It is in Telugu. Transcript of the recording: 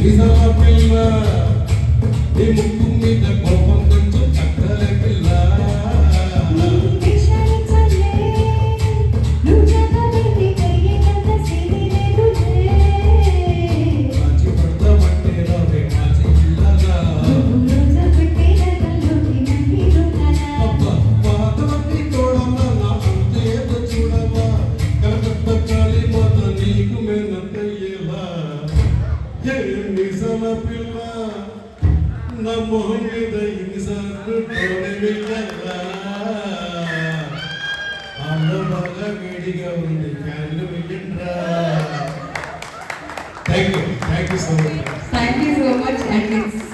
నిజమ పిల్ల నీ ముక్కు మీద కోపం కొంచెం చక్కలే పిల్ల మాచి పడతామంటే రావే మాచి పిల్లగా అబ్బా పాతవన్నీ తోడమ్మా నా అంత ఏదో చూడమ్మా కలకత్త కాళీ మాత నీకు మేనత్తయ్యేలా ఏ నిజమ పిల్ల నా మొహం మీద ఇన్నిసార్లు తోడే వెళ్ళా ఆమె బాగా వేడిగా ఉంది ఫ్యాన్లు వెయ్యండ్రా. Thank you so much. Thank you so much, and it's so